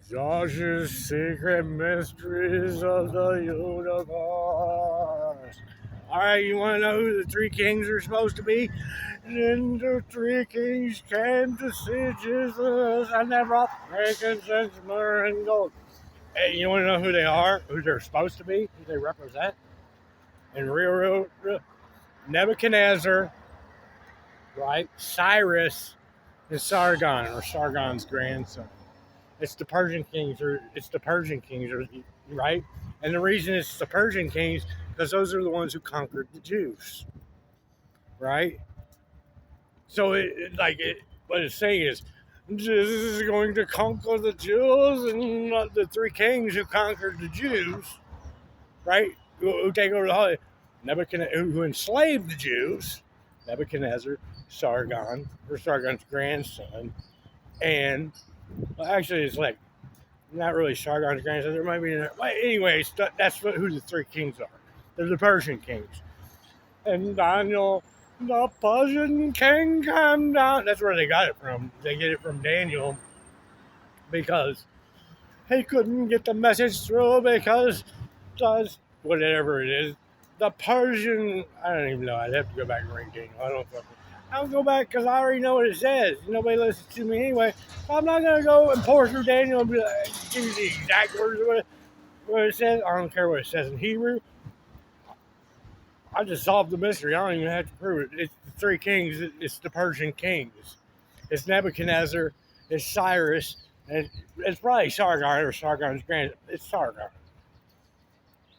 Josh's Secret Mysteries of the Universe. All right, you want to know who the three kings are supposed to be? Then the three kings came to see Jesus, and they brought frankincense, myrrh, and gold. Hey, you want to know who they are? Who they're supposed to be? Who they represent? And real Nebuchadnezzar, right? Cyrus and Sargon, or Sargon's grandson. It's the Persian kings, right? And the reason it's the Persian kings because those are the ones who conquered the Jews, right? So what it's saying is, Jesus is going to conquer the Jews and not the three kings who conquered the Jews, right? Who take over the whole Nebuchadnezzar, who enslaved the Jews, Nebuchadnezzar, Sargon, or Sargon's grandson, and well, actually, it's like not really Sargon's grandson. There might be, anyways. That's who the three kings are. They're the Persian kings, and Daniel, the Persian king, came down. That's where they got it from. They get it from Daniel because he couldn't get the message through because does whatever it is. The Persian, I don't even know. I'd have to go back and read Daniel. I'll go back because I already know what it says. Nobody listens to me anyway. So I'm not going to go and pour through Daniel and be like, give you the exact words of what it says. I don't care what it says in Hebrew. I just solved the mystery. I don't even have to prove it. It's the three kings. It's the Persian kings. It's Nebuchadnezzar. It's Cyrus. And it's probably Sargon or Sargon's grandson. It's Sargon.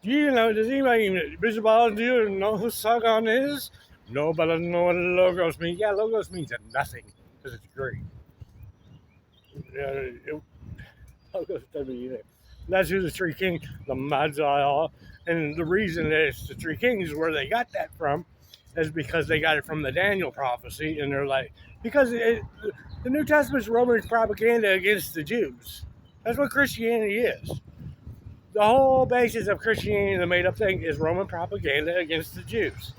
Do you know, does anybody even, Bishop Oz, do you know who Sargon is? No, but I don't know what logos means. Yeah, logos means nothing because it's Greek. Logos doesn't mean it. That's who the three kings, the Magi are. And the reason that it's the three kings, where they got that from, is because they got it from the Daniel prophecy. And they're like, because the New Testament's Roman propaganda against the Jews. That's what Christianity is. The whole basis of Christianity, the made up thing, is Roman propaganda against the Jews.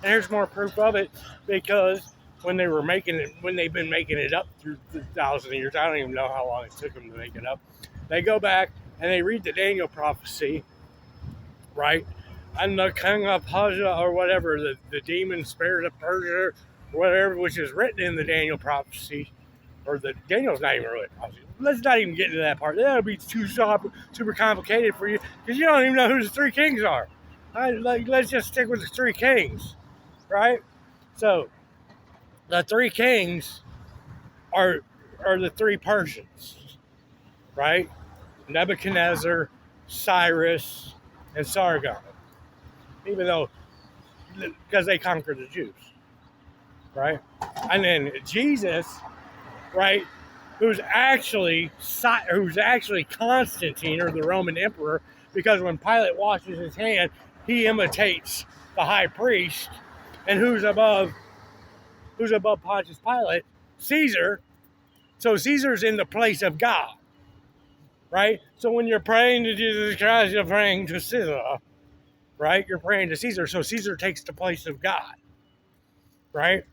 And here's more proof of it because when they've been making it up through 1,000 years, I don't even know how long it took them to make it up. They go back and they read the Daniel prophecy, right? And the king of Persia, or whatever, the demon spirit of Persia, whatever, which is written in the Daniel prophecy, or the Daniel's not even really prophecy. Let's not even get into that part. That'll be too super complicated for you because you don't even know who the three kings are. Let's just stick with the three kings, right? So the three kings are the three Persians, right? Nebuchadnezzar, Cyrus, and Sargon. Even though, because they conquered the Jews, right? And then Jesus, right? Who's actually Constantine, or the Roman emperor, because when Pilate washes his hand, he imitates the high priest. And who's above Pontius Pilate? Caesar. So Caesar's in the place of God, right? So when you're praying to Jesus Christ, you're praying to Caesar, right? You're praying to Caesar. So Caesar takes the place of God, right?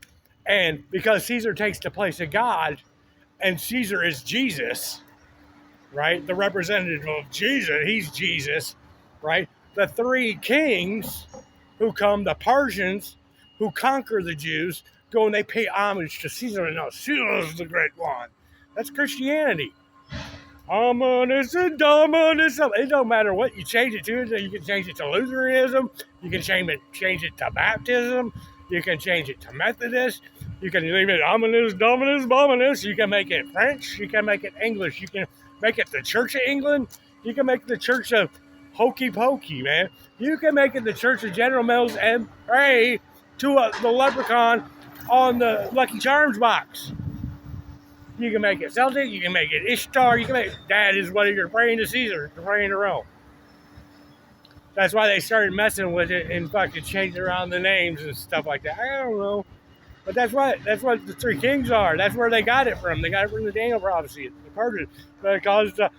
And because Caesar takes the place of God, and Caesar is Jesus, right? The representative of Jesus, he's Jesus, right? The three kings who come, the Persians who conquer the Jews, go and they pay homage to Caesar. And no, Caesar is the great one. That's Christianity. Ominous and dominus. It don't matter what you change it to. You can change it to Lutheranism. You can change it to baptism. You can change it to Methodist. You can leave it ominous, dominus, bominus. You can make it French. You can make it English. You can make it the Church of England. You can make the Church of Hokey Pokey, man. You can make it the Church of General Mills and pray to the leprechaun on the Lucky Charms box. You can make it Celtic. You can make it Ishtar. You can make that is whether you're praying to Caesar, you're praying to Rome. That's why they started messing with it and fucking changing around the names and stuff like that. I don't know. But that's what the three kings are. That's where they got it from. They got it from the Daniel prophecy, the Persians. Because the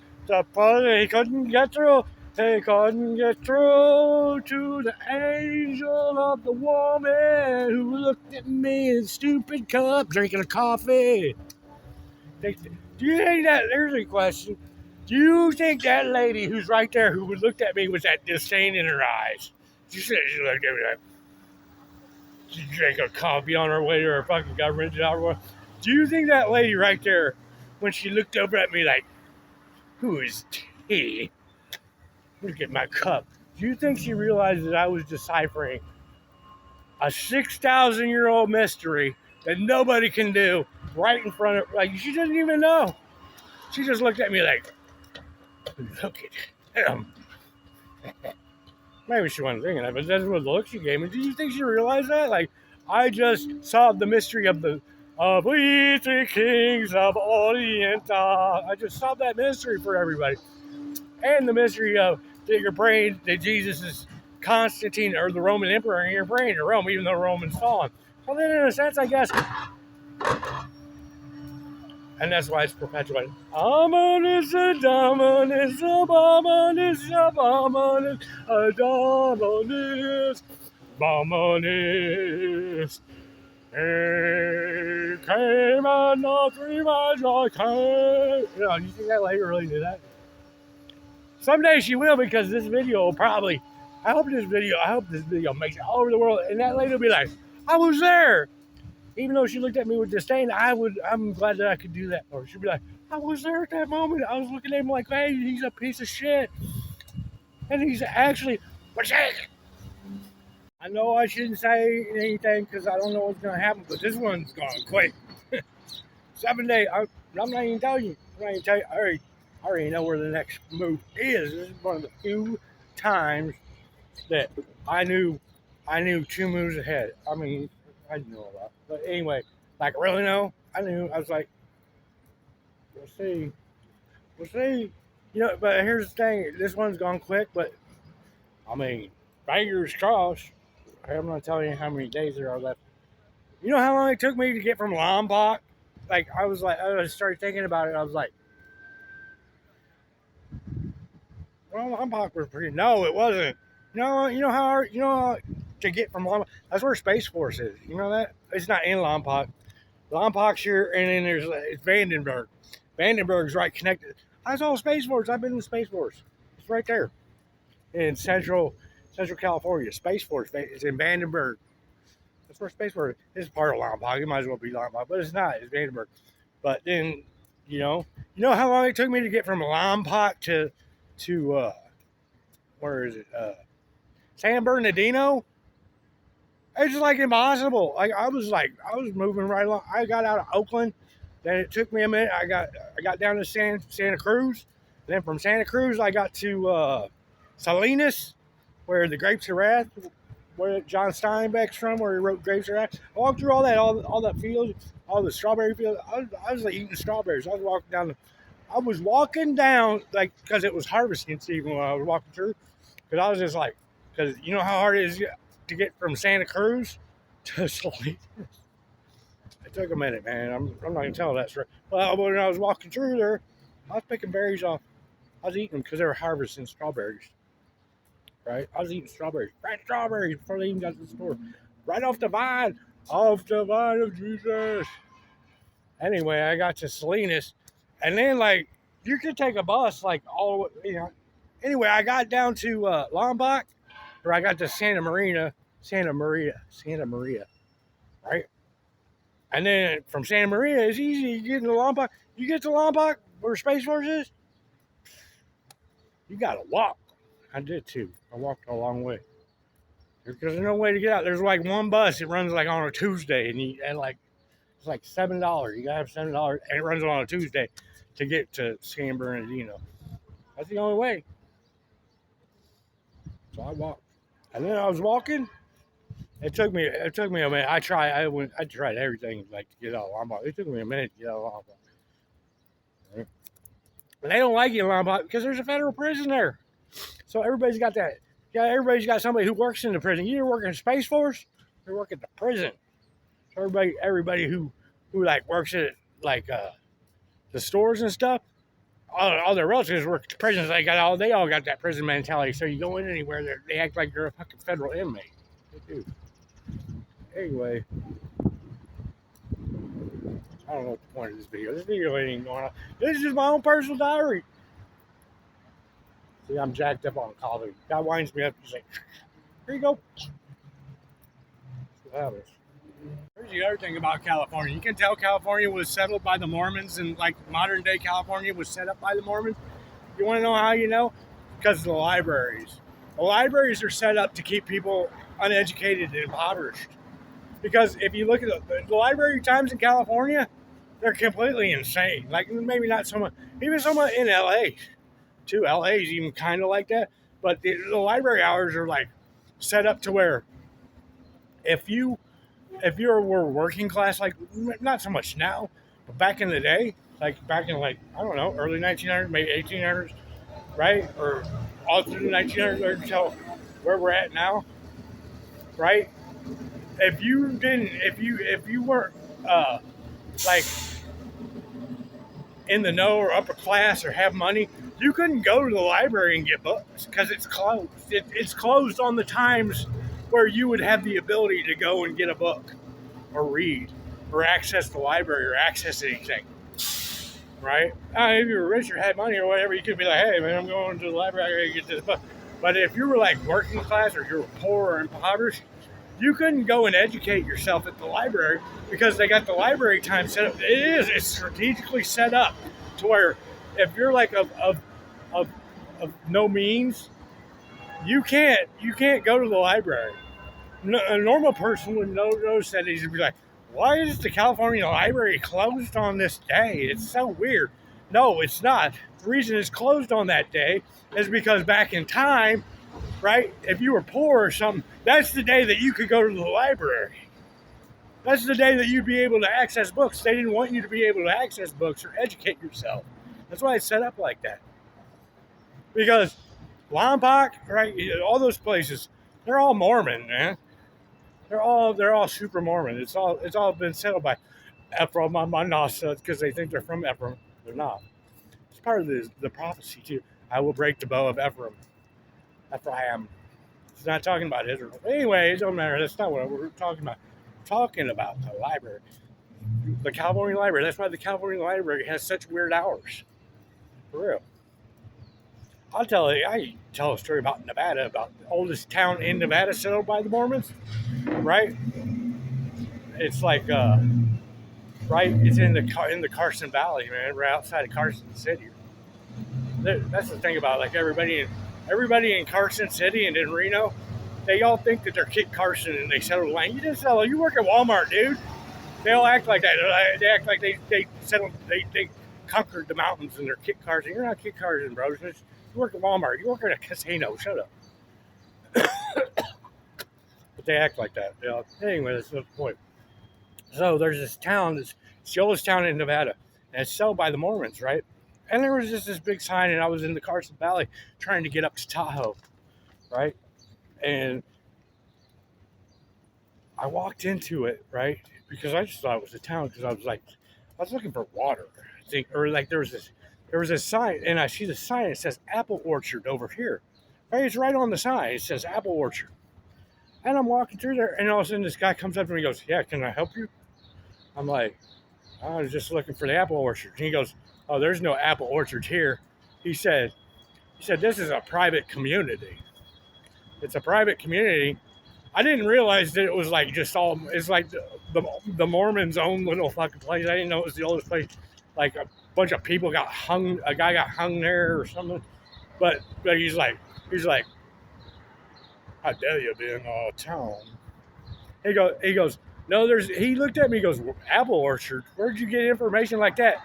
Persian, he couldn't get through. He couldn't get through to the angel of the woman who looked at me in a stupid cup drinking a coffee. Do you think that, here's a question. Do you think that lady who's right there, who looked at me with that disdain in her eyes, she looked at me like, she drank a coffee on her way to her fucking government job. Do you think that lady right there, when she looked over at me like, who is he? Look at my cup. Do you think she realized that I was deciphering a 6,000-year-old mystery that nobody can do right in front of her? Like, she doesn't even know. She just looked at me like, look at him. Maybe she wasn't thinking that, but that's what the look she gave me. Do you think she realized that? Like, I just solved the mystery of we three kings of Orient. I just solved that mystery for everybody. And the mystery of that you're praying that Jesus is Constantine or the Roman emperor, and you're praying to Rome, even though Roman's fallen. Well, then in a sense, I guess. And that's why it's perpetuated. Amonis, Adomonis, Abomonis, Abomonis, Adomonis, Abomonis. He came and the three magi came. You know, do you think that lady really did that? Someday she will, because this video will probably, I hope this video makes it all over the world, and that lady will be like, I was there. Even though she looked at me with disdain, I'm glad that I could do that. Or she'd be like, I was there at that moment. I was looking at him like, hey, he's a piece of shit. And he's actually, what's that? I know I shouldn't say anything because I don't know what's going to happen, but this one's going quick. 7 days, I'm not even telling you. I'm not even telling you. I already know where the next move is. This is one of the few times that I knew 2 moves ahead. I mean, I know a lot. But anyway, like, really know? I knew. I was like, we'll see. We'll see. You know, but here's the thing. This one's gone quick, but, I mean, fingers crossed. I'm not telling you how many days there are left. You know how long it took me to get from Lombok? Like, I started thinking about it. I was like, well, Lombok was pretty. No, it wasn't. You know how hard, to get from Lombok? That's where Space Force is. You know that? It's not in Lombok. Lombok's here, and then it's Vandenberg. Vandenberg's right connected. I saw Space Force. I've been in Space Force. It's right there in Central California. Space Force. It's in Vandenberg. That's where Space Force is. It's part of Lombok. It might as well be Lombok, but it's not. It's Vandenberg. But then, you know how long it took me to get from Lombok to where is it? San Bernardino. It's just like impossible. Like I was moving right along. I got out of Oakland, then it took me a minute. I got down to Santa Cruz. Then from Santa Cruz, I got to Salinas, where the Grapes of Wrath, where John Steinbeck's from, where he wrote Grapes of Wrath. I walked through all that field, all the strawberry fields. I was like eating strawberries. I was walking down like because it was harvesting season when I was walking through. Because I was just like, because you know how hard it is to get from Santa Cruz to Salinas. It took a minute, man. I'm not gonna tell that story. Well, when I was walking through there, I was picking berries off. I was eating them because they were harvesting strawberries. Right? I was eating strawberries, fresh strawberries before they even got to the store. Right off the vine of Jesus. Anyway, I got to Salinas, and then like you could take a bus like all the way, Anyway, I got down to Lombok, or I got to Santa Maria, right? And then from Santa Maria, it's easy. You get to Lombok. You get to Lombok, where Space Force is, you got to walk. I did too. I walked a long way. Because there's no way to get out. There's like one bus. It runs like on a Tuesday, and it's like $7. You gotta have $7, and it runs on a Tuesday to get to San Bernardino. That's the only way. So I walked, and then I was walking. It took me a minute. I tried everything like to get out of Lombok. It took me a minute to get out of Lombok. Right? And they don't like you in Lombok because there's a federal prison there. So everybody's got that. Yeah, everybody's got somebody who works in the prison. You either work in Space Force or work at the prison. So everybody who like works at like the stores and stuff, all their relatives work at the prisons. They all got that prison mentality. So you go in anywhere, they act like you're a fucking federal inmate. They do. Anyway, I don't know what the point of this video. This video ain't going on. This is my own personal diary. See, I'm jacked up on coffee. That winds me up. He's like, here you go. That's what happens. Here's the other thing about California. You can tell California was settled by the Mormons, and like modern day California was set up by the Mormons. You want to know how you know? Because of the libraries. The libraries are set up to keep people uneducated and impoverished. Because if you look at the library times in California, they're completely insane. Like maybe not so much, even somewhat in LA too. LA is even kind of like that. But the library hours are like set up to where if you were working class, like not so much now, but back in the day, like back in like I don't know, early 1900s, maybe 1800s, right, or all through the 1900s until where we're at now, right? If you weren't like in the know or upper class or have money, you couldn't go to the library and get books because it's closed. It's closed on the times where you would have the ability to go and get a book or read or access the library or access anything, right? If you were rich or had money or whatever, you could be like, hey, man, I'm going to the library to get this book. But if you were like working class or you were poor or impoverished, you couldn't go and educate yourself at the library because they got the library time set up. It's strategically set up to where if you're like of no means, you can't go to the library. No, a normal person would notice that he'd be like, why is the California library closed on this day? It's so weird. No, it's not. The reason it's closed on that day is because back in time, right, if you were poor or something, that's the day that you could go to the library. That's the day that you'd be able to access books. They didn't want you to be able to access books or educate yourself. That's why it's set up like that. Because Lompoc, right, all those places, they're all Mormon, man. They're all super Mormon. It's all been settled by Ephraim Manasseh because they think they're from Ephraim. They're not. It's part of the prophecy too. I will break the bow of Ephraim. Ephraim. It's not talking about Israel. Anyway, it don't matter. That's not what we're talking about. We're talking about the library. The California Library. That's why the California Library has such weird hours. For real. I tell a story about Nevada, about the oldest town in Nevada settled by the Mormons, right? It's like, right, it's in the Carson Valley, man, right outside of Carson City. That's the thing about like everybody in Carson City and in Reno, they all think that they're Kit Carson and they settle the land. You didn't settle. You work at Walmart, dude. They all act like that. They act like they settled. They conquered the mountains and they're Kit Carson. You're not Kit Carson, bro. You work at Walmart. You work at a casino. Shut up. But they act like that. You know? Anyway, that's the point. So there's this town. It's the oldest town in Nevada, and it's settled by the Mormons, right? And there was just this big sign, and I was in the Carson Valley trying to get up to Tahoe, right? And I walked into it, right? Because I just thought it was a town because I was looking for water. I think, or like there was a sign, and I see the sign. It says Apple Orchard over here. Right, it's right on the sign. It says Apple Orchard. And I'm walking through there, and all of a sudden this guy comes up to me and goes, yeah, can I help you? I'm like, I was just looking for the apple orchard. And he goes, oh, there's no apple orchard here. He said, this is a private community. It's a private community. I didn't realize that it was like it's like the Mormons' own little fucking place. I didn't know it was the oldest place. Like a bunch of people got hung, a guy got hung there or something. But he's like, how dare you be in a town? He goes, no, he looked at me, he goes, apple orchard? Where'd you get information like that?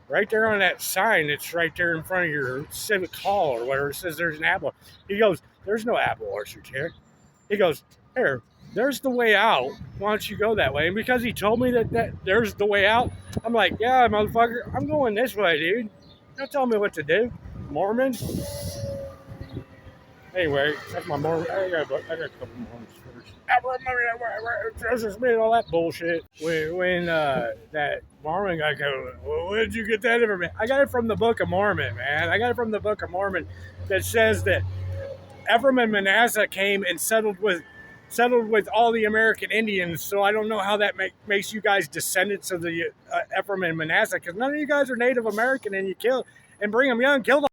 Right there on that sign that's right there in front of your civic hall or whatever. It says there's an apple. He goes, there's no apple orchard here. He goes, here, there's the way out. Why don't you go that way? And because he told me that there's the way out, I'm like, yeah, motherfucker, I'm going this way, dude. Don't tell me what to do. Mormons? Anyway, that's my Mormon. I got a couple Mormons first. Joseph Smith, all that bullshit. When that Mormon guy goes, well, where did you get that information? I got it from the Book of Mormon, man. I got it from the Book of Mormon that says that Ephraim and Manasseh came and settled with all the American Indians. So I don't know how that makes you guys descendants of the Ephraim and Manasseh, because none of you guys are Native American, and you kill and bring them young, kill them.